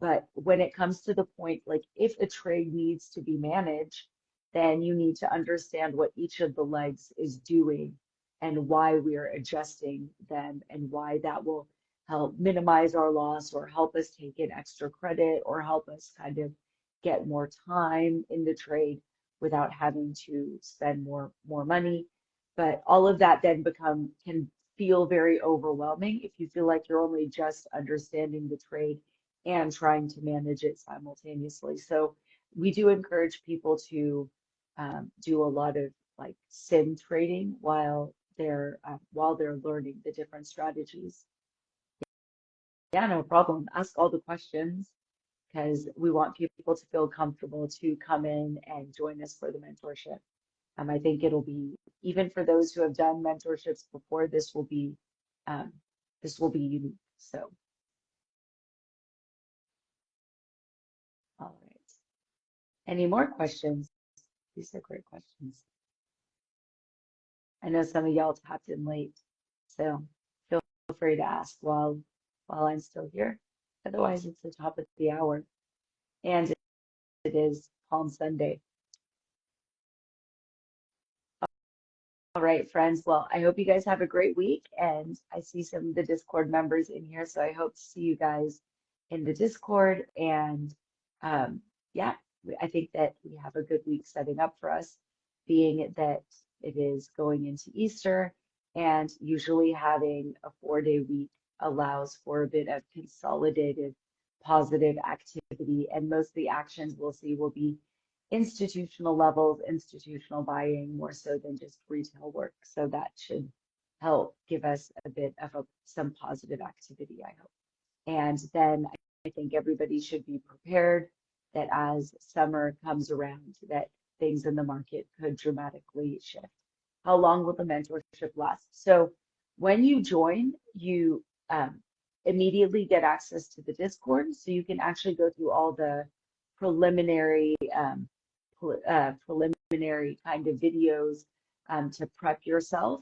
But when it comes to the point, like if a trade needs to be managed, then you need to understand what each of the legs is doing and why we are adjusting them, and why that will help minimize our loss or help us take in extra credit or help us kind of get more time in the trade without having to spend more money. But all of that then can feel very overwhelming if you feel like you're only just understanding the trade and trying to manage it simultaneously. So we do encourage people to do a lot of like sim trading while they're learning the different strategies. Yeah, no problem. Ask all the questions because we want people to feel comfortable to come in and join us for the mentorship. I think it'll be, even for those who have done mentorships before, um, this will be unique. So, all right. Any more questions? These are great questions. I know some of y'all tapped in late, so feel free to ask while I'm still here. Otherwise, it's the top of the hour, and it is Palm Sunday. All right, friends. Well, I hope you guys have a great week. And I see some of the Discord members in here. So I hope to see you guys in the Discord. And um, yeah, I think that we have a good week setting up for us, being that it is going into Easter. And usually having a 4-day week allows for a bit of consolidated positive activity. And most of the actions we'll see will be institutional levels, institutional buying more so than just retail work. So that should help give us a bit of some positive activity, I hope. And then I think everybody should be prepared that as summer comes around, that things in the market could dramatically shift. How long will the mentorship last? So when you join, you immediately get access to the Discord, so you can actually go through all the preliminary preliminary kind of videos to prep yourself.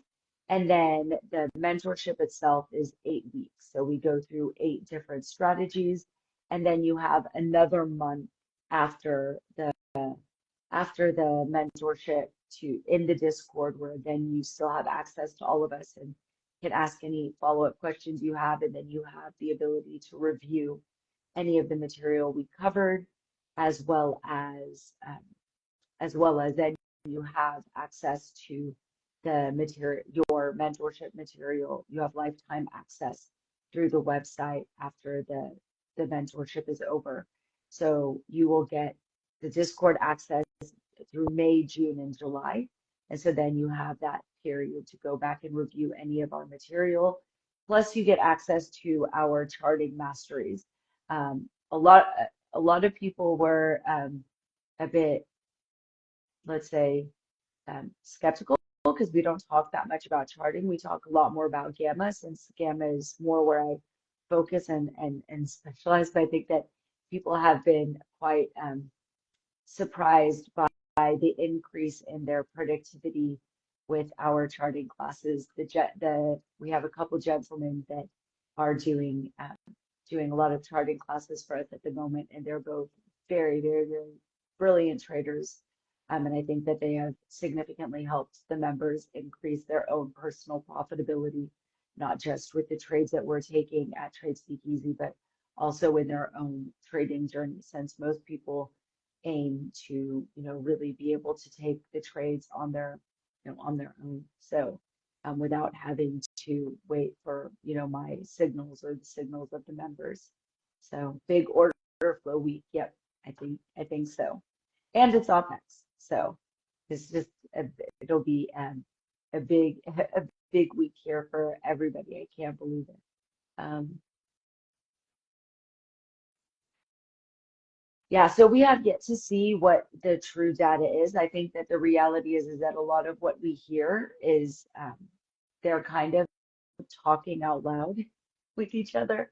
And then the mentorship itself is 8 weeks. So we go through 8 different strategies, and then you have another month after the mentorship to in the Discord, where then you still have access to all of us and can ask any follow-up questions you have, and then you have the ability to review any of the material we covered, as well as then you have access to the material, your mentorship material. You have lifetime access through the website after the mentorship is over. So you will get the Discord access through May, June, and July. And so then you have that period to go back and review any of our material. Plus, you get access to our charting masteries. A lot of people were a bit, let's say, skeptical because we don't talk that much about charting. We talk a lot more about gamma, since gamma is more where I focus and specialize. But I think that people have been quite surprised by the increase in their productivity with our charting classes. We have a couple gentlemen that are doing a lot of charting classes for us at the moment, and they're both very, very, very brilliant traders. And I think that they have significantly helped the members increase their own personal profitability, not just with the trades that we're taking at Trade Speakeasy, but also in their own trading journey, since most people aim to, really be able to take the trades on their own. So without having to wait for, my signals or the signals of the members. So big order flow week. Yep, I think so. And it's OPEX. So it's just it'll be a big a big week here for everybody. I can't believe it. Um, Yeah, so we have yet to see what the true data is. I think that the reality is that a lot of what we hear is they're kind of talking out loud with each other.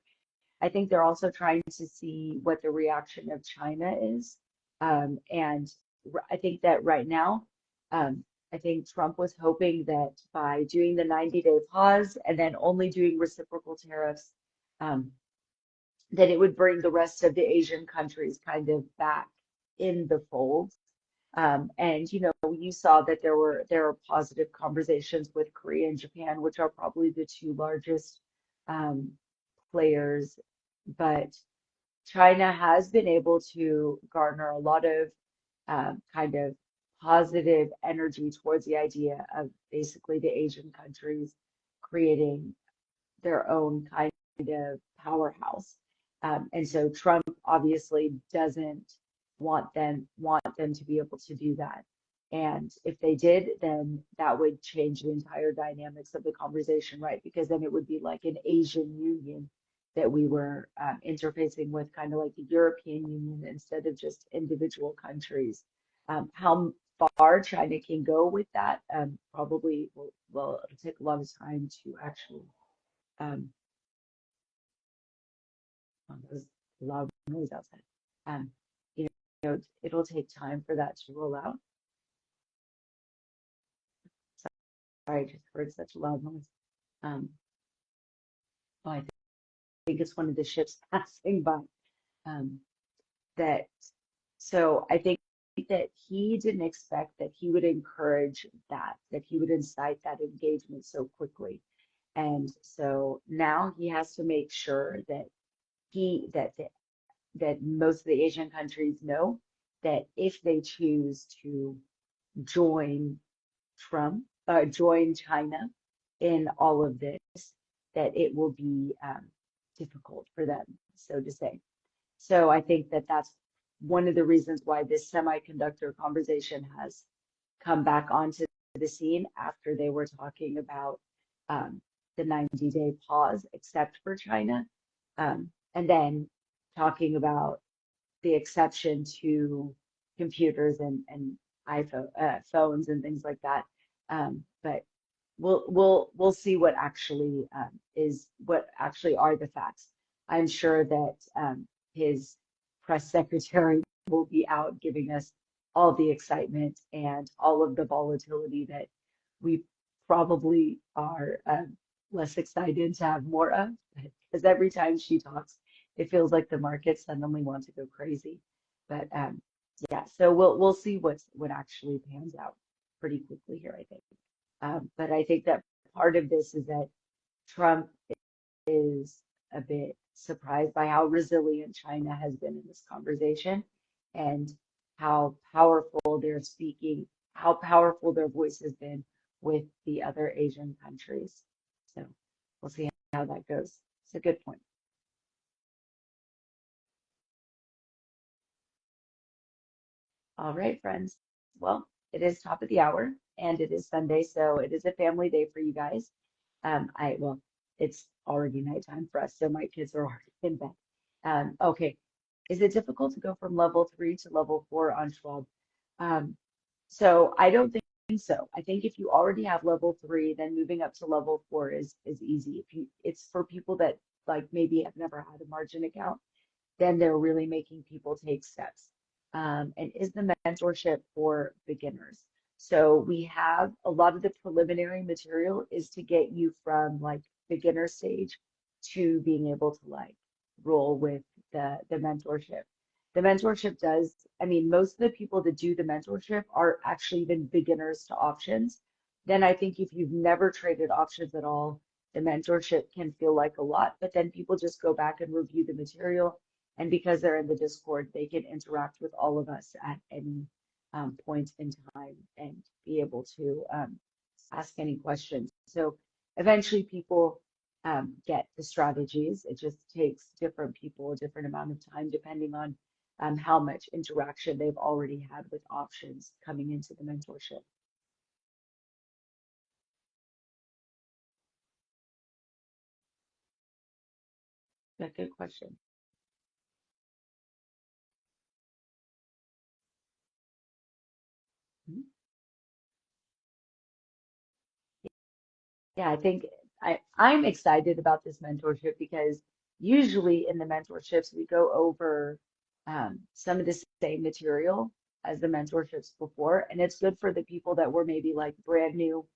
I think they're also trying to see what the reaction of China is. And I think that right now, I think Trump was hoping that by doing the 90-day pause and then only doing reciprocal tariffs, um, that it would bring the rest of the Asian countries kind of back in the fold. And you saw that there are positive conversations with Korea and Japan, which are probably the two largest um, players. But China has been able to garner a lot of kind of positive energy towards the idea of basically the Asian countries creating their own kind of powerhouse. And so Trump obviously doesn't want them to be able to do that. And if they did, then that would change the entire dynamics of the conversation, right? Because then it would be like an Asian Union that we were interfacing with, kind of like the European Union instead of just individual countries. How far China can go with that probably will, well, it'll take a lot of time to actually um, there's a loud noise outside. Um, you it'll take time for that to roll out. Sorry, I just heard such a loud noise. Um, oh, I think it's one of the ships passing by. Um, that so I think that he didn't expect that he would encourage that he would incite that engagement so quickly. And so now he has to make sure that he that most of the Asian countries know that if they choose to join join China in all of this, that it will be difficult for them, so to say. So I think that that's one of the reasons why this semiconductor conversation has come back onto the scene after they were talking about the 90-day pause, except for China, and then talking about the exception to computers and iPhone phones and things like that. But we'll see what actually what actually are the facts. I'm sure that his press secretary will be out giving us all the excitement and all of the volatility that we probably are less excited to have more of. Because every time she talks, it feels like the market suddenly wants to go crazy. But yeah, so we'll see what actually pans out pretty quickly here, I think. But I think that part of this is that Trump is a bit surprised by how resilient China has been in this conversation and how powerful they're speaking, how powerful their voice has been with the other Asian countries. So we'll see how that goes. It's a good point. All right, friends. Well, it is top of the hour and it is Sunday, so it is a family day for you guys. Well, it's already nighttime for us, so my kids are already in bed. Okay. Is it difficult to go from level 3 to level 4 on Schwab? Um, so I don't think so. I think if you already have level 3, then moving up to level 4 is easy. If you, it's for people that like maybe have never had a margin account, then they're really making people take steps. And is the mentorship for beginners? So we have a lot of the preliminary material is to get you from like beginner stage to being able to like roll with the mentorship. The mentorship does, I mean, most of the people that do the mentorship are actually even beginners to options. Then I think if you've never traded options at all, the mentorship can feel like a lot, but then people just go back and review the material, and because they're in the Discord, they can interact with all of us at any point in time and be able to ask any questions. So eventually people get the strategies. It just takes different people a different amount of time depending on how much interaction they've already had with options coming into the mentorship. That's a good question. Mhm. Yeah, I think I'm excited about this mentorship because usually in the mentorships we go over some of the same material as the mentorships before, and it's good for the people that were maybe like brand new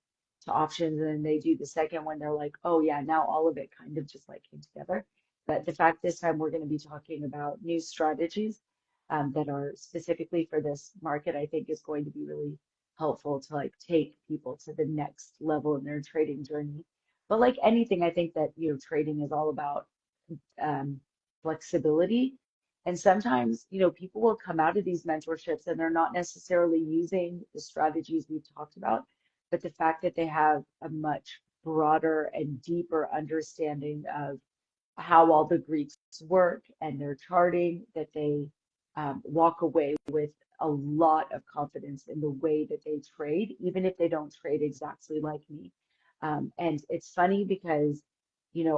to options, and then they do the second one, they're like, oh yeah, now all of it kind of just like came together. But the fact this time we're going to be talking about new strategies that are specifically for this market, I think is going to be really helpful to like take people to the next level in their trading journey. But like anything, I think that trading is all about um, flexibility. And sometimes, people will come out of these mentorships and they're not necessarily using the strategies we've talked about, but the fact that they have a much broader and deeper understanding of how all the Greeks work and their charting, that they walk away with a lot of confidence in the way that they trade, even if they don't trade exactly like me. And it's funny because,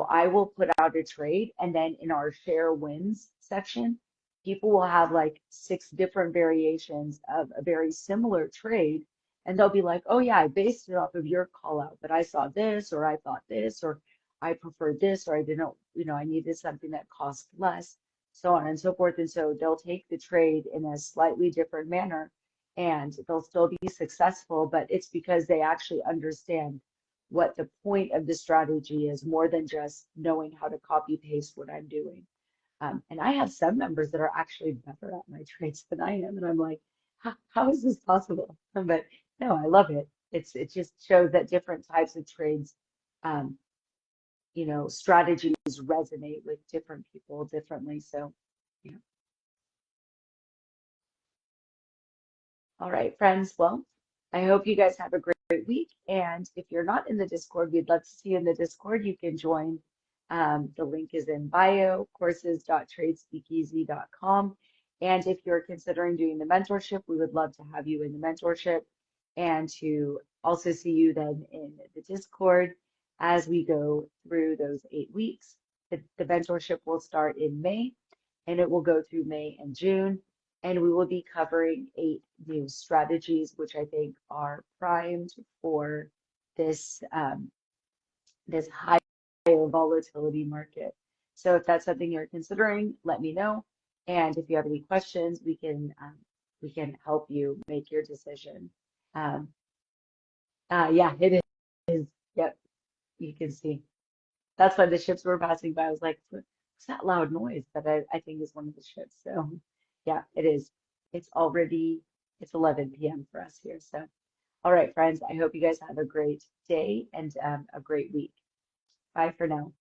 I will put out a trade and then in our share wins section, people will have like 6 different variations of a very similar trade. And they'll be like, oh yeah, I based it off of your call out, but I saw this, or I thought this, or I preferred this, or I didn't, I needed something that cost less, so on and so forth. And so they'll take the trade in a slightly different manner and they'll still be successful, but it's because they actually understand what the point of the strategy is more than just knowing how to copy paste what I'm doing. And I have some members that are actually better at my trades than I am. And I'm like, how is this possible? But no, I love it. It just shows that different types of trades, um, strategies resonate with different people differently. So, yeah. All right, friends. Well, I hope you guys have a great week. And if you're not in the Discord, we'd love to see you in the Discord. You can join. The link is in bio, courses.tradespeakeasy.com. And if you're considering doing the mentorship, we would love to have you in the mentorship and to also see you then in the Discord as we go through those 8 weeks. The mentorship will start in May and it will go through May and June. And we will be covering 8 new strategies, which I think are primed for this this higher volatility market. So if that's something you're considering, let me know. And if you have any questions, we can help you make your decision. Um, yeah, it is. Yep, you can see. That's why the ships were passing by. I was like, what's that loud noise? But I think is one of the ships. So yeah, it is. It's already, it's 11 p.m. for us here. So, all right, friends, I hope you guys have a great day and a great week. Bye for now.